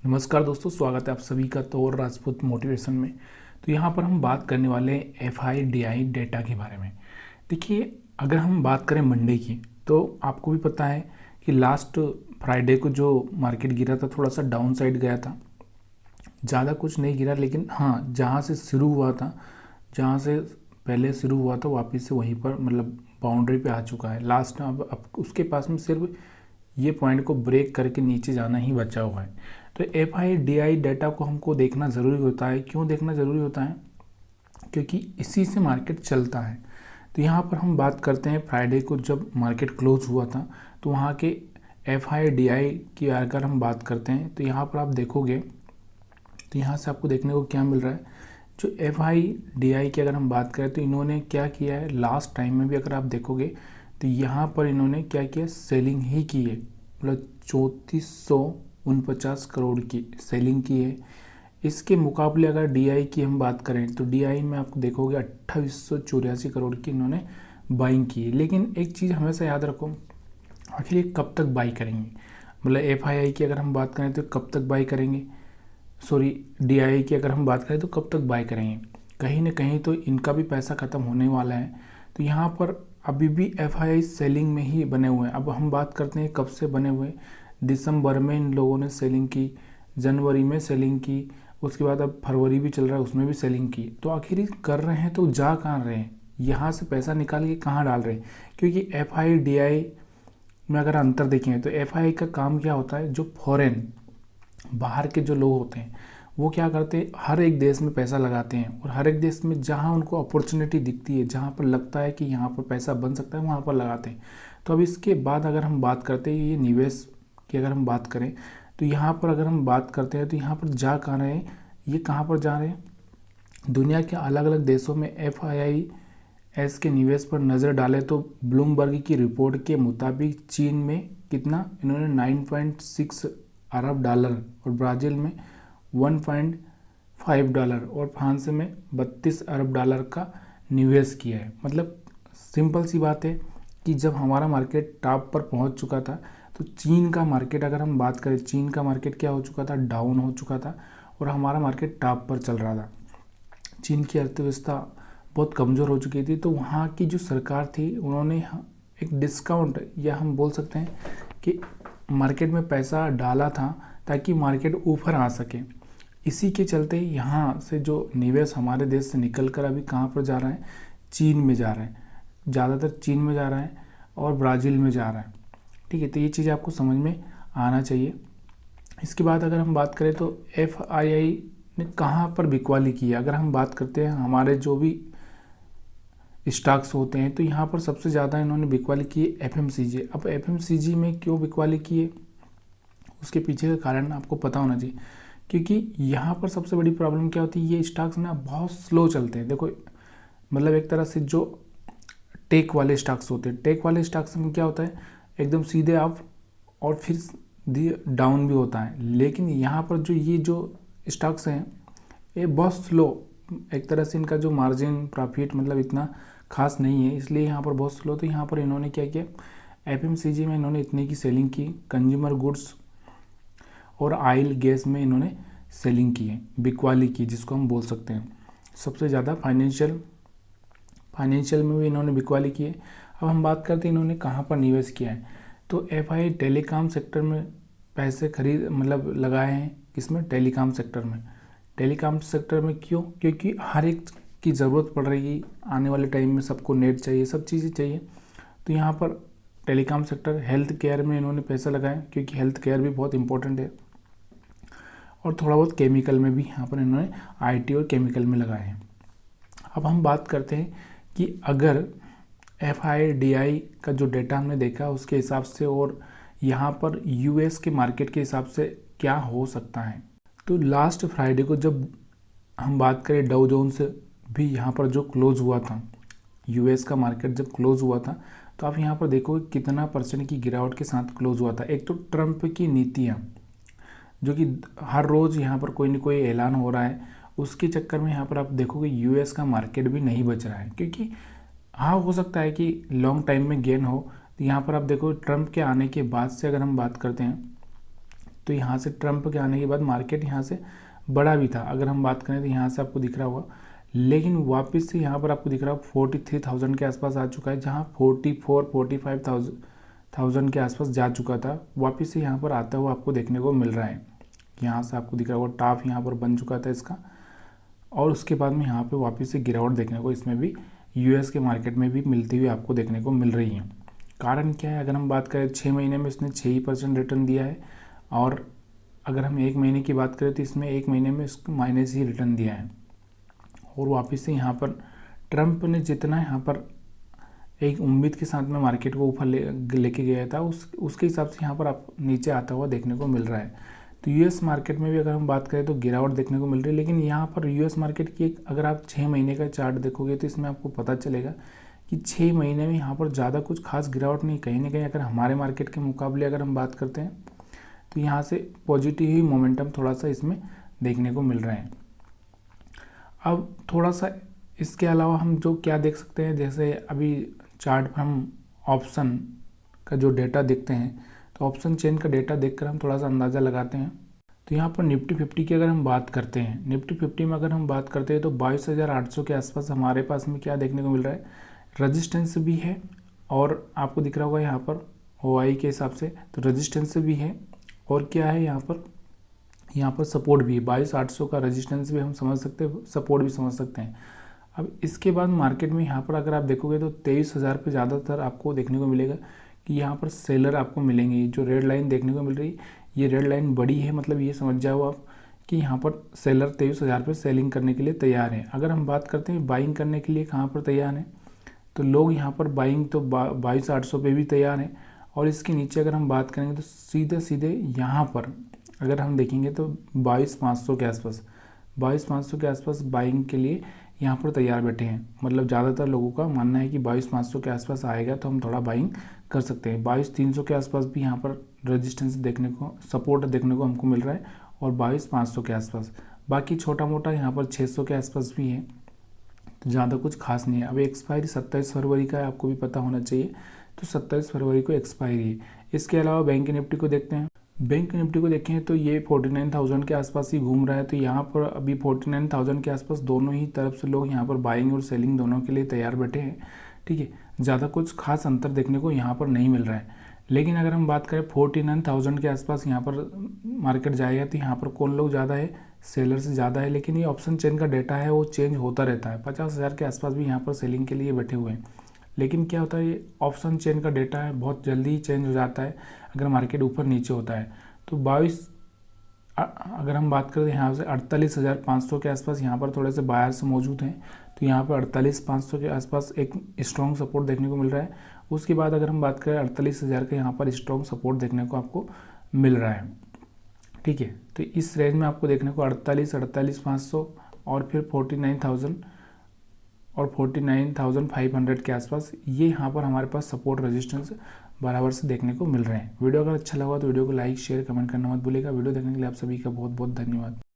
नमस्कार दोस्तों, स्वागत है आप सभी का तौर राजपूत मोटिवेशन में। तो यहाँ पर हम बात करने वाले हैं FIDI डेटा के बारे में। देखिए, अगर हम बात करें मंडे की, तो आपको भी पता है कि लास्ट फ्राइडे को जो मार्केट गिरा था, थोड़ा सा डाउन साइड गया था। ज़्यादा कुछ नहीं गिरा, लेकिन हाँ, जहाँ से शुरू हुआ था, जहाँ से पहले शुरू हुआ था, वापस से वहीं पर मतलब बाउंड्री पे आ चुका है। लास्ट अब उसके पास में सिर्फ ये पॉइंट को ब्रेक करके नीचे जाना ही बचा हुआ है। तो FIDI डाटा को हमको देखना ज़रूरी होता है। क्यों देखना ज़रूरी होता है? क्योंकि इसी से मार्केट चलता है। तो यहाँ पर हम बात करते हैं फ्राइडे को जब मार्केट क्लोज हुआ था, तो वहाँ के FIDI की अगर हम बात करते हैं, तो यहाँ पर आप देखोगे, तो यहाँ से आपको देखने को क्या मिल रहा है। जो FIDI की अगर हम बात करें, तो इन्होंने क्या किया है लास्ट टाइम में भी अगर आप देखोगे, तो यहाँ पर इन्होंने क्या किया, सेलिंग ही की है। मतलब 3449 करोड़ की सेलिंग की है। इसके मुकाबले अगर DI की हम बात करें, तो DI में आप देखोगे 2884 करोड़ की इन्होंने बाइंग की है। लेकिन एक चीज़ हमेशा याद रखो, आखिर ये कब तक बाई करेंगे। मतलब FII की अगर हम बात करें तो कब तक बाई करेंगे, सॉरी DI की अगर हम बात करें तो कब तक बाय करेंगे। कहीं ना कहीं तो इनका भी पैसा ख़त्म होने वाला है। तो यहाँ पर अभी भी FII सेलिंग में ही बने हुए हैं। अब हम बात करते हैं कब से बने हुए। दिसंबर में इन लोगों ने सेलिंग की, जनवरी में सेलिंग की, उसके बाद अब फरवरी भी चल रहा है, उसमें भी सेलिंग की। तो आखिर ये कर रहे हैं तो जा कहाँ रहे हैं, यहाँ से पैसा निकाल के कहाँ डाल रहे हैं? क्योंकि FIDI में अगर अंतर देखेंगे, तो FII का काम क्या होता है, जो फॉरेन बाहर के जो लोग होते हैं, वो क्या करते हैं, हर एक देश में पैसा लगाते हैं, और हर एक देश में जहाँ उनको अपॉर्चुनिटी दिखती है, जहाँ पर लगता है कि यहाँ पर पैसा बन सकता है, वहाँ पर लगाते हैं। तो अब इसके बाद अगर हम बात करते हैं ये निवेश की, अगर हम बात करें, तो यहाँ पर अगर हम बात करते हैं, तो यहाँ पर जा कहाँ रहे हैं, ये कहाँ पर जा रहे हैं, दुनिया के अलग अलग देशों में FIIs के निवेश पर नज़र डालें तो ब्लूमबर्ग की रिपोर्ट के मुताबिक चीन में कितना, इन्होंने 9.6 अरब डॉलर, और ब्राज़ील में 1.5 डॉलर, और फ्रांस में 32 अरब डॉलर का निवेश किया है। मतलब सिंपल सी बात है कि जब हमारा मार्केट टॉप पर पहुंच चुका था, तो चीन का मार्केट अगर हम बात करें, चीन का मार्केट क्या हो चुका था, डाउन हो चुका था, और हमारा मार्केट टॉप पर चल रहा था। चीन की अर्थव्यवस्था बहुत कमज़ोर हो चुकी थी। तो वहाँ की जो सरकार थी, उन्होंने एक डिस्काउंट, या हम बोल सकते हैं कि मार्केट में पैसा डाला था ताकि मार्केट ऊपर आ सके। इसी के चलते यहाँ से जो निवेश हमारे देश से निकल कर अभी कहाँ पर जा रहा है, चीन में जा रहा है। ज़्यादातर चीन में जा रहा है और ब्राज़ील में जा रहा है। ठीक है, तो ये चीज़ आपको समझ में आना चाहिए। इसके बाद अगर हम बात करें, तो FII ने कहाँ पर बिकवाली की है। अगर हम बात करते हैं हमारे जो भी स्टॉक्स होते हैं, तो यहाँ पर सबसे ज़्यादा इन्होंने बिकवाली की है FMCG। अब FMCG में क्यों बिकवाली की है, उसके पीछे का कारण आपको पता होना चाहिए। क्योंकि यहाँ पर सबसे बड़ी प्रॉब्लम क्या होती है, ये स्टॉक्स ना बहुत स्लो चलते हैं। देखो, मतलब एक तरह से जो टेक वाले स्टॉक्स होते हैं, टेक वाले स्टॉक्स में क्या होता है, एकदम सीधे अप और फिर डाउन भी होता है। लेकिन यहाँ पर जो ये जो स्टॉक्स हैं, ये बहुत स्लो, एक तरह से इनका जो मार्जिन प्रॉफिट मतलब इतना खास नहीं है, इसलिए यहाँ पर बहुत स्लो। तो यहाँ पर इन्होंने क्या किया, FMCG में इन्होंने इतने की सेलिंग की, कंज्यूमर गुड्स और ऑयल गैस में इन्होंने सेलिंग की है, बिकवाली की जिसको हम बोल सकते हैं। सबसे ज़्यादा फाइनेंशियल में भी इन्होंने बिकवाली की है। अब हम बात करते हैं इन्होंने कहाँ पर निवेश किया है, तो FII टेलीकॉम सेक्टर में पैसे खरीद मतलब लगाए हैं। किसमें, टेलीकॉम सेक्टर में। टेलीकॉम सेक्टर में क्यों, क्योंकि हर एक की ज़रूरत पड़ रही है आने वाले टाइम में, सबको नेट चाहिए, सब चीज़ें चाहिए। तो यहाँ पर टेलीकॉम सेक्टर, हेल्थ केयर में इन्होंने पैसा लगाया, क्योंकि हेल्थ केयर भी बहुत इंपॉर्टेंट है। और थोड़ा बहुत केमिकल में भी यहाँ पर इन्होंने IT और केमिकल में लगाए हैं। अब हम बात करते हैं कि अगर FIDI का जो डेटा हमने देखा उसके हिसाब से, और यहाँ पर US के मार्केट के हिसाब से क्या हो सकता है। तो लास्ट फ्राइडे को जब हम बात करें, डाउ जोन्स भी यहाँ पर जो क्लोज हुआ था, US का मार्केट जब क्लोज हुआ था, तो आप यहाँ पर देखोगे कितना परसेंट की गिरावट के साथ क्लोज हुआ था। एक तो ट्रंप की नीतियाँ, जो कि हर रोज़ यहाँ पर कोई न कोई ऐलान हो रहा है, उसके चक्कर में यहाँ पर आप देखोगे US का मार्केट भी नहीं बच रहा है। क्योंकि हाँ, हो सकता है कि लॉन्ग टाइम में गेन हो। तो यहाँ पर आप देखो, ट्रंप के आने के बाद से अगर हम बात करते हैं, तो यहाँ से ट्रम्प के आने के बाद मार्केट यहाँ से बड़ा भी था, अगर हम बात करें तो यहाँ से आपको दिख रहा होगा, लेकिन वापस से यहाँ पर आपको दिख रहा है 43,000 के आसपास आ चुका है, जहाँ 44-45,000 के आसपास जा चुका था। वापस से यहाँ पर आता हुआ आपको देखने को मिल रहा है। यहाँ से आपको दिख रहा होगा टॉप यहाँ पर बन चुका था इसका, और उसके बाद में यहाँ पे वापस से गिरावट देखने को इसमें भी यूएस के मार्केट में भी मिलती हुई आपको देखने को मिल रही है। कारण क्या है, अगर हम बात करें 6 महीने में इसने 6% रिटर्न दिया है, और अगर हम 1 महीने की बात करें तो इसमें 1 महीने में इसको माइनस ही रिटर्न दिया है। और वापस से यहाँ पर ट्रम्प ने जितना यहाँ पर एक उम्मीद के साथ में मार्केट को ऊपर लेके गया था, उसके हिसाब से यहाँ पर आप नीचे आता हुआ देखने को मिल रहा है। तो यूएस मार्केट में भी अगर हम बात करें तो गिरावट देखने को मिल रही है, लेकिन यहाँ पर यूएस मार्केट की एक अगर आप 6 महीने का चार्ट देखोगे तो इसमें आपको पता चलेगा कि 6 महीने में यहाँ पर ज़्यादा कुछ खास गिरावट नहीं, कहीं ना कहीं अगर हमारे मार्केट के मुकाबले अगर हम बात करते हैं तो यहाँ से पॉजिटिव ही मोमेंटम थोड़ा सा इसमें देखने को मिल रहा है। अब थोड़ा सा इसके अलावा हम जो क्या देख सकते हैं, जैसे अभी चार्ट पर हम ऑप्शन का जो डेटा देखते हैं, तो ऑप्शन चेन का डेटा देखकर हम थोड़ा सा अंदाज़ा लगाते हैं। तो यहाँ पर निफ्टी 50 की अगर हम बात करते हैं, निफ्टी 50 में अगर हम बात करते हैं तो 22,800 के आसपास हमारे पास में क्या देखने को मिल रहा है, रजिस्टेंस भी है, और आपको दिख रहा होगा यहाँ पर OI के हिसाब से तो रजिस्टेंस भी है, और क्या है यहाँ पर सपोर्ट भी है। 22,800 का रजिस्टेंस भी हम समझ सकते हैं, सपोर्ट भी समझ सकते हैं। अब इसके बाद मार्केट में यहाँ पर अगर आप देखोगे तो 23,000 पे ज़्यादातर आपको देखने को मिलेगा कि यहाँ पर सेलर आपको मिलेंगे। जो रेड लाइन देखने को मिल रही है, ये रेड लाइन बड़ी है, मतलब ये समझ जाओ आप कि यहाँ पर सेलर 23,000 पे सेलिंग करने के लिए तैयार हैं। अगर हम बात करते हैं बाइंग करने के लिए कहाँ पर तैयार हैं, तो लोग यहाँ पर बाइंग तो 22,800 पे भी तैयार हैं, और इसके नीचे अगर हम बात करेंगे तो सीधे यहाँ पर अगर हम देखेंगे तो 22,500 के आसपास बाइंग के लिए यहाँ पर तैयार बैठे हैं। मतलब ज़्यादातर लोगों का मानना है कि 22,500 के आसपास आएगा तो हम थोड़ा बाइंग कर सकते हैं। 22,300 के आसपास भी यहाँ पर रेजिस्टेंस देखने को, सपोर्ट देखने को हमको मिल रहा है, और 22,500 के आसपास। बाकी छोटा मोटा यहाँ पर 600 के आसपास भी है, तो ज़्यादा कुछ खास नहीं है। अभी एक्सपायरी 27 फरवरी का है, आपको भी पता होना चाहिए, तो 27 फरवरी को एक्सपायरी है। इसके अलावा बैंक निफ्टी को देखते हैं। बैंक निफ्टी को देखें तो ये 49,000 के आसपास ही घूम रहा है। तो यहाँ पर अभी 49,000 के आसपास दोनों ही तरफ से लोग यहाँ पर बाइंग और सेलिंग दोनों के लिए तैयार बैठे हैं। ठीक है, ज़्यादा कुछ खास अंतर देखने को यहाँ पर नहीं मिल रहा है। लेकिन अगर हम बात करें 49,000 के आसपास यहाँ पर मार्केट जाएगा तो यहाँ पर कौन लोग ज़्यादा है, सेलर से ज़्यादा है। लेकिन ये ऑप्शन चेन का डेटा है, वो चेंज होता रहता है। 50,000 के आसपास भी यहाँ पर सेलिंग के लिए बैठे हुए हैं। लेकिन क्या होता है, ये ऑप्शन चेन का डेटा है, बहुत जल्दी ही चेंज हो जाता है अगर मार्केट ऊपर नीचे होता है। तो 22 अगर हम बात करें यहाँ से 48,500 के आसपास यहाँ पर थोड़े से बायर्स मौजूद हैं। तो यहाँ पर 48,500 के आसपास एक स्ट्रॉन्ग सपोर्ट देखने को मिल रहा है। उसके बाद अगर हम बात करें 48,000 के यहाँ पर स्ट्रॉन्ग सपोर्ट देखने को आपको मिल रहा है। ठीक है, तो इस रेंज में आपको देखने को 48,500 और फिर 49,000 और 49,500 के आसपास ये यहाँ पर हमारे पास सपोर्ट रेजिस्टेंस बराबर से देखने को मिल रहे हैं। वीडियो अगर अच्छा लगा तो वीडियो को लाइक शेयर कमेंट करना मत भूलिएगा। वीडियो देखने के लिए आप सभी का बहुत बहुत धन्यवाद।